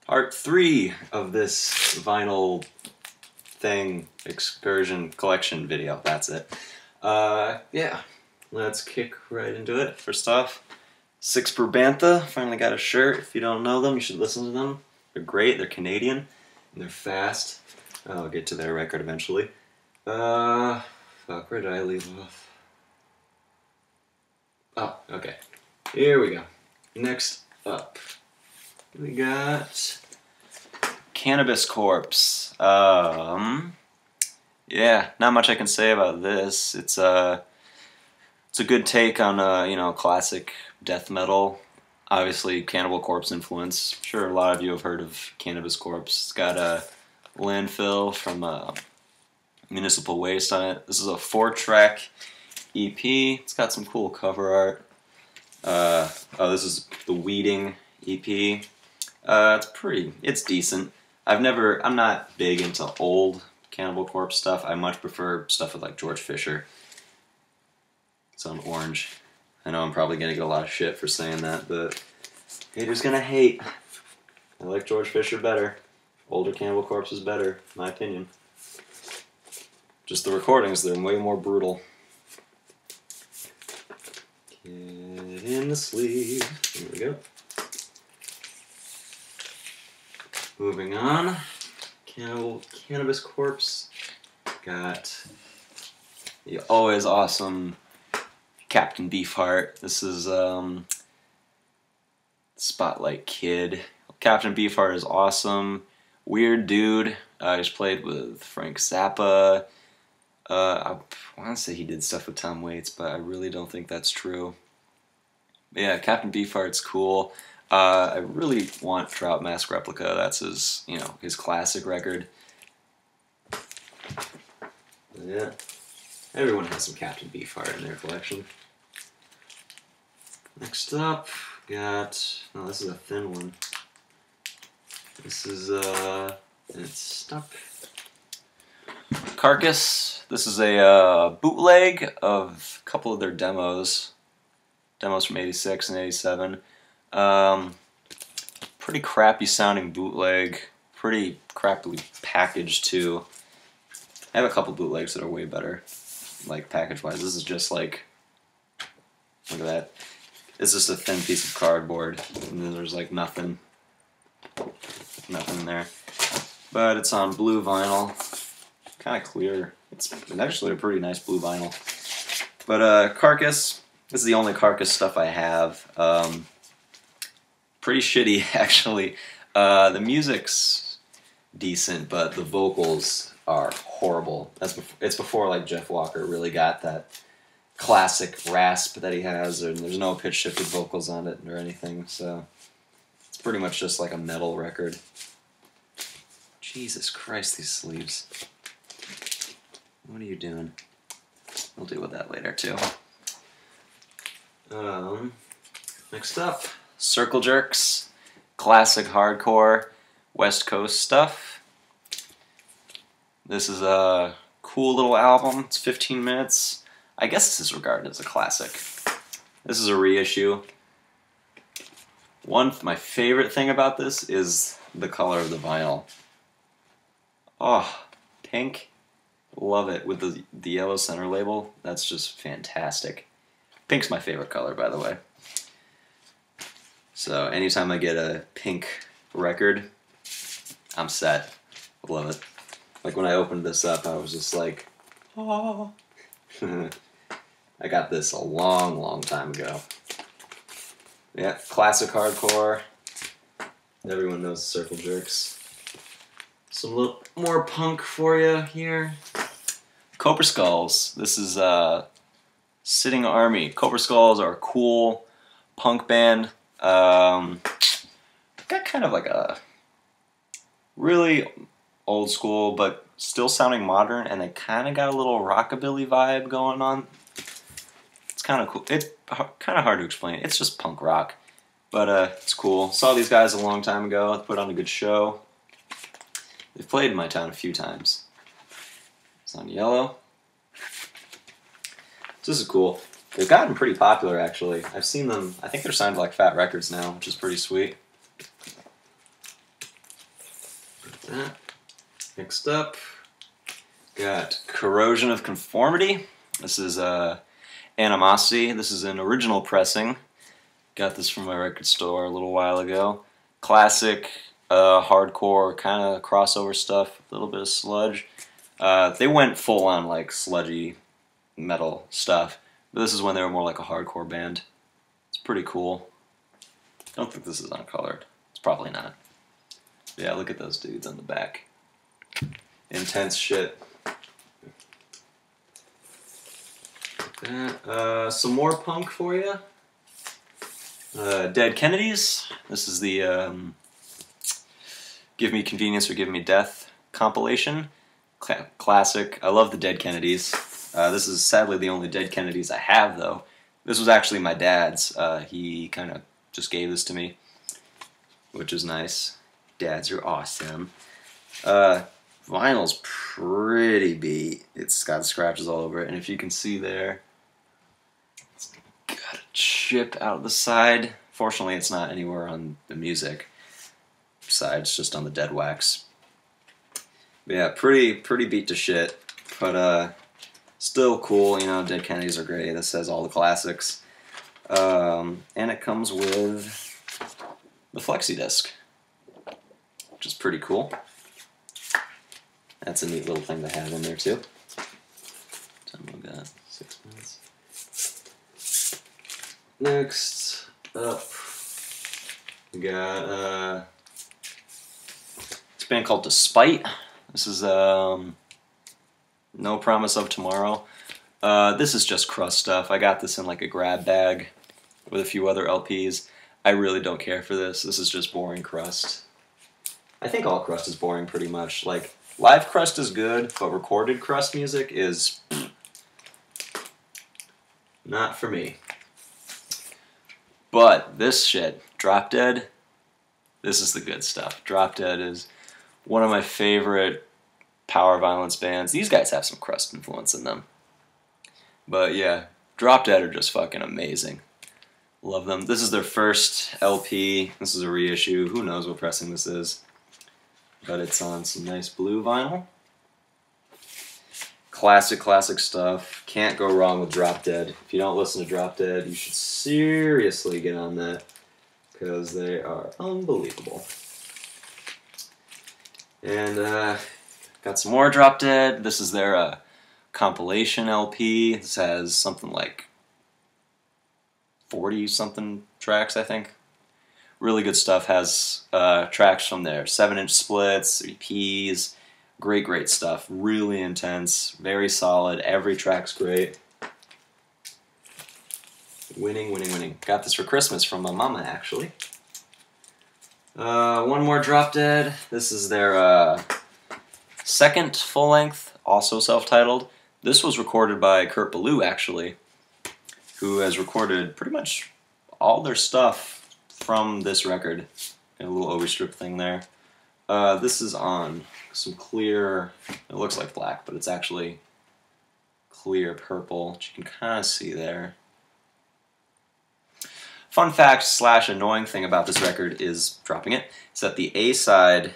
Part 3 of this vinyl thing excursion collection video. That's it. Yeah, let's kick right into it. First off, Six Per Bantha finally got a shirt. If you don't know them, you should listen to them. They're great. They're Canadian and they're fast. I'll get to their record eventually. Fuck, where did I leave off? Oh, okay. Here we go. Next up, we got Cannabis Corpse. Yeah, not much I can say about this. It's a good take on you know, classic death metal. Obviously, Cannibal Corpse influence. I'm sure a lot of you have heard of Cannabis Corpse. It's got a Landfill from Municipal Waste on it. This is a 4-track EP. It's got some cool cover art. Oh, this is the Weeding EP. It's decent. I'm not big into old Cannibal Corpse stuff. I much prefer stuff with like George Fisher. It's on Orange. I know I'm probably gonna get a lot of shit for saying that, but haters gonna hate. I like George Fisher better. Older Cannibal Corpse is better, in my opinion. Just the recordings, they're way more brutal. Get in the sleeve. Here we go. Moving on. Cannabis Corpse. Got the always awesome Captain Beefheart. This is Spotlight Kid. Captain Beefheart is awesome. Weird dude. He's played with Frank Zappa. I want to say he did stuff with Tom Waits, but I really don't think that's true. But yeah, Captain Beefheart's cool. I really want Trout Mask Replica. That's his, you know, his classic record. But yeah, everyone has some Captain Beefheart in their collection. Next up, got, oh, this is a thin one. This is it's stuck. Carcass. This is a bootleg of a couple of their demos from '86 and '87. Pretty crappy sounding bootleg, pretty crappily packaged too. I have a couple bootlegs that are way better, like package wise. This is just like, look at that. It's just a thin piece of cardboard, and then there's like nothing in there. But it's on blue vinyl, kind of clear. It's actually a pretty nice blue vinyl. But Carcass, this is the only Carcass stuff I have. Pretty shitty, actually. The music's decent, but the vocals are horrible. It's before like Jeff Walker really got that classic rasp that he has, and there's no pitch shifted vocals on it or anything, so it's pretty much just like a metal record. Jesus Christ, these sleeves. What are you doing? We'll deal with that later too. Next up, Circle Jerks, classic hardcore West Coast stuff. This is a cool little album. It's 15 minutes. I guess this is regarded as a classic. This is a reissue. My favorite thing about this is the color of the vinyl. Oh, pink. Love it. With the yellow center label. That's just fantastic. Pink's my favorite color, by the way. So anytime I get a pink record, I'm set. Love it. Like when I opened this up, I was just like, oh. I got this a long, long time ago. Yeah, classic hardcore. Everyone knows Circle Jerks. Some little more punk for you here. Cobra Skulls. This is Sitting Army. Cobra Skulls are a cool punk band. Got kind of like a really old school, but still sounding modern, and they kind of got a little rockabilly vibe going on. It's kind of cool. It's kind of hard to explain. It's just punk rock, but it's cool. Saw these guys a long time ago. They put on a good show. They've played in my town a few times. It's on yellow. This is cool. They've gotten pretty popular, actually. I've seen them. I think they're signed to like Fat Records now, which is pretty sweet. that. Next up, got Corrosion of Conformity. This is Animosity. This is an original pressing. Got this from my record store a little while ago. Classic, hardcore, kind of crossover stuff, a little bit of sludge. They went full on like sludgy metal stuff, but this is when they were more like a hardcore band. It's pretty cool. I don't think this is uncolored. It's probably not. Yeah, look at those dudes on the back. Intense shit. Some more punk for you. Dead Kennedys. This is the Give Me Convenience or Give Me Death compilation. Classic. I love the Dead Kennedys. This is sadly the only Dead Kennedys I have, though. This was actually my dad's. He kind of just gave this to me, which is nice. Dads are awesome. Vinyl's pretty beat. It's got scratches all over it, and if you can see there, it's got a chip out the side. Fortunately, it's not anywhere on the music side. It's just on the dead wax. But yeah, pretty beat to shit, but still cool. You know, Dead Kennedys are great. This has all the classics, and it comes with the flexi disc, which is pretty cool. That's a neat little thing to have in there too. Time we got 6 minutes. Next up, we got this band called Despite. This is No Promise of Tomorrow. This is just crust stuff. I got this in like a grab bag with a few other LPs. I really don't care for this. This is just boring crust. I think all crust is boring pretty much. Like, live crust is good, but recorded crust music is not for me. But this shit, Drop Dead, this is the good stuff. Drop Dead is one of my favorite power violence bands. These guys have some crust influence in them. But yeah, Drop Dead are just fucking amazing. Love them. This is their first LP. This is a reissue. Who knows what pressing this is. But it's on some nice blue vinyl. Classic stuff. Can't go wrong with Drop Dead. If you don't listen to Drop Dead, you should seriously get on that, because they are unbelievable. And got some more Drop Dead. This is their compilation LP. This has something like 40-something tracks, I think. Really good stuff. Has tracks from their 7-inch splits, EPs. Great stuff. Really intense. Very solid. Every track's great. Winning. Got this for Christmas from my mama, actually. One more Drop Dead. This is their second full-length, also self-titled. This was recorded by Kurt Ballou, actually, who has recorded pretty much all their stuff from this record. Got a little overstrip thing there. This is on some clear, it looks like black, but it's actually clear purple, which you can kind of see there. Fun fact / annoying thing about this record is dropping it. Is that the A side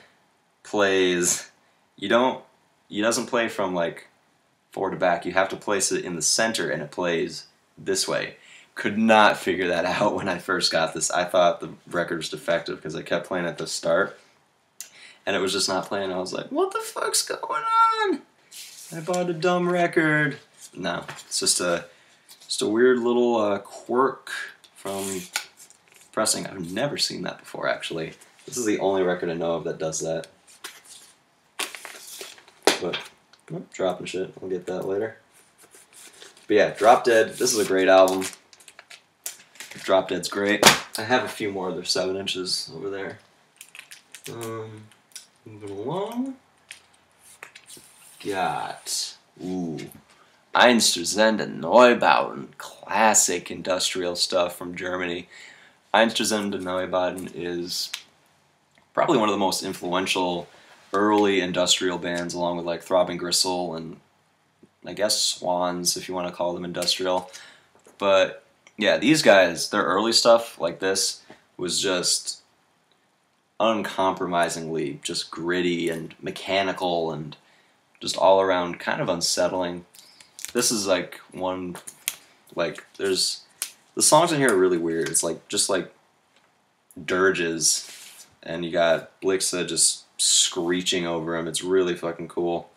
plays, he doesn't play from like forward to back. You have to place it in the center, and it plays this way. Could not figure that out when I first got this. I thought the record was defective because I kept playing at the start, and it was just not playing. I was like, what the fuck's going on? I bought a dumb record. No, it's just a weird little quirk from pressing. I've never seen that before, actually. This is the only record I know of that does that. But, dropping shit. I'll get that later. But yeah, Drop Dead. This is a great album. Drop Dead's great. I have a few more of their 7 inches over there. Moving along. Got Einstürzende Neubauten, classic industrial stuff from Germany. Einstürzende Neubauten is probably one of the most influential early industrial bands, along with like Throbbing Gristle and I guess Swans, if you want to call them industrial. But yeah, these guys, their early stuff like this was just uncompromisingly just gritty and mechanical and just all around kind of unsettling. This is like one, like there's, the songs in here are really weird. It's like just like dirges, and you got Blixa just screeching over him. It's really fucking cool.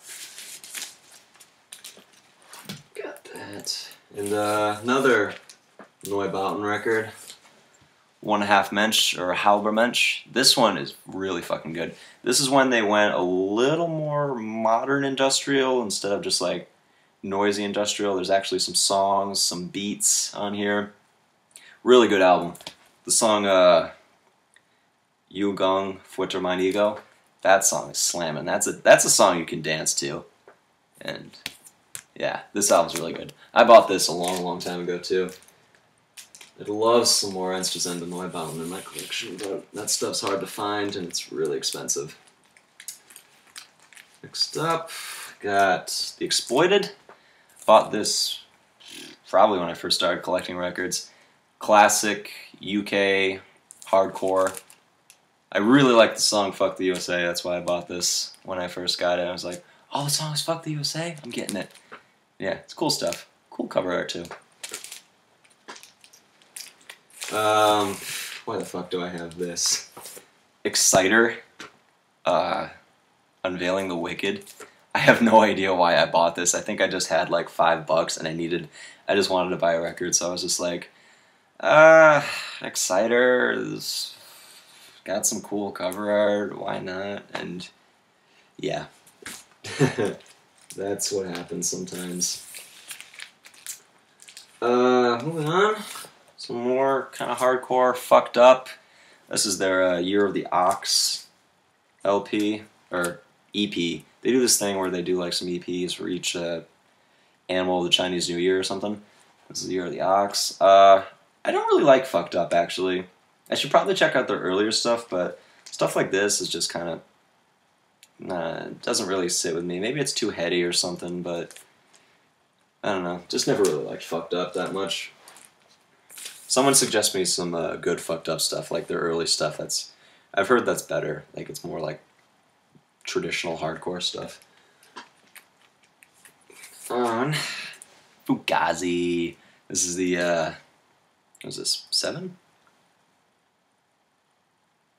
Got that. And another Neubauten record. 1.5 Mensch or Halber Mensch. This one is really fucking good. This is when they went a little more modern industrial instead of just like noisy industrial. There's actually some songs, some beats on here. Really good album. The song You Gong Futter Mein Ego, that song is slamming. That's a song you can dance to. And yeah, this album's really good. I bought this a long time ago too. I'd love some more Einstürzende Neubauten in my collection, but that stuff's hard to find and it's really expensive. Next up, got The Exploited. Bought this probably when I first started collecting records. Classic UK hardcore. I really like the song Fuck the USA, that's why I bought this when I first got it. I was like, oh, the song is Fuck the USA? I'm getting it. Yeah, it's cool stuff. Cool cover art too. Why the fuck do I have this? Exciter, Unveiling the Wicked. I have no idea why I bought this. I think I just had like $5 and I just wanted to buy a record, so I was just like, Exciter's got some cool cover art, why not? And yeah, that's what happens sometimes. Moving on. Some more kind of hardcore, Fucked Up. This is their Year of the Ox LP, or EP. They do this thing where they do like some EPs for each animal of the Chinese New Year or something. This is the Year of the Ox. I don't really like Fucked Up, actually. I should probably check out their earlier stuff, but stuff like this is just kind of, doesn't really sit with me. Maybe it's too heady or something, but I don't know. Just never really liked Fucked Up that much. Someone suggest me some good Fucked Up stuff, like their early stuff. I've heard that's better. Like it's more like traditional hardcore stuff. On Fugazi. This is the what is this, 7?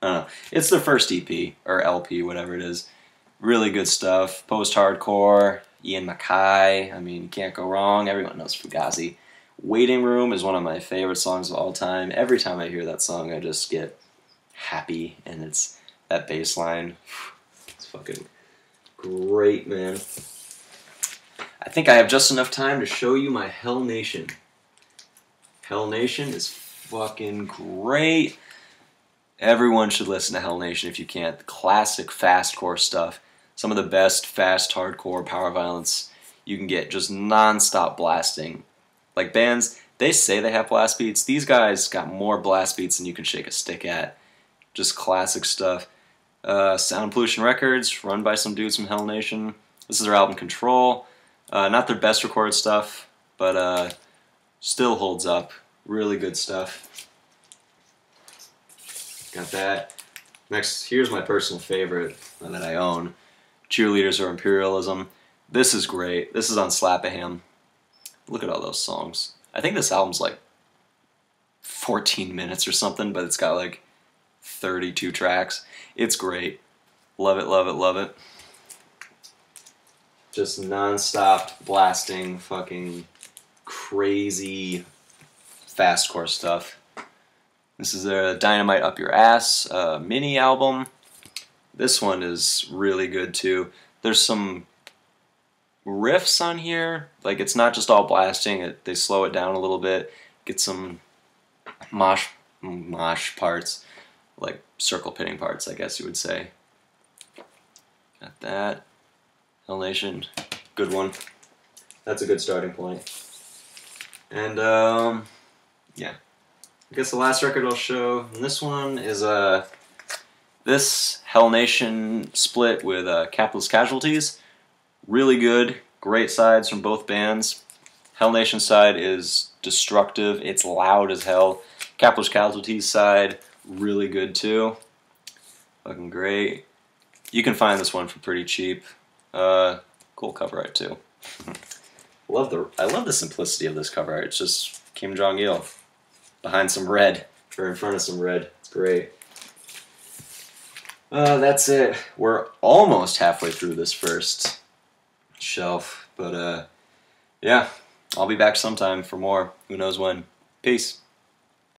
I don't know. It's their first EP or LP, whatever it is. Really good stuff. Post-hardcore. Ian Mackay. I mean, you can't go wrong. Everyone knows Fugazi. Waiting Room is one of my favorite songs of all time. Every time I hear that song, I just get happy, and it's that bass line. It's fucking great, man. I think I have just enough time to show you my Hell Nation. Hell Nation is fucking great. Everyone should listen to Hell Nation if you can. The classic fastcore stuff. Some of the best fast hardcore power violence you can get. Just non-stop blasting. Like bands, they say they have blast beats. These guys got more blast beats than you can shake a stick at. Just classic stuff. Sound Pollution Records, run by some dudes from Hell Nation. This is their album Control. Not their best recorded stuff, but still holds up. Really good stuff. Got that. Next, here's my personal favorite that I own. Cheerleaders or Imperialism. This is great. This is on Slap-A-Ham. Look at all those songs. I think this album's like 14 minutes or something, but it's got like 32 tracks. It's great. Love it, love it, love it. Just non-stop blasting fucking crazy fastcore stuff. This is a Dynamite Up Your Ass mini album. This one is really good too. There's some riffs on here, like it's not just all blasting, they slow it down a little bit, get some mosh parts, like circle pitting parts, I guess you would say. Got that. Hell Nation, good one. That's a good starting point. And yeah, I guess the last record I'll show, and this one is this Hell Nation split with Capitalist Casualties. Really good, great sides from both bands. Hell Nation side is destructive, it's loud as hell. Capitalist Casualties side, really good too. Fucking great. You can find this one for pretty cheap. Cool cover art too. I love the simplicity of this cover art. It's just Kim Jong-il behind some red, or in front of some red. It's great. That's it. We're almost halfway through this first shelf, but yeah, I'll be back sometime for more. Who knows when. Peace.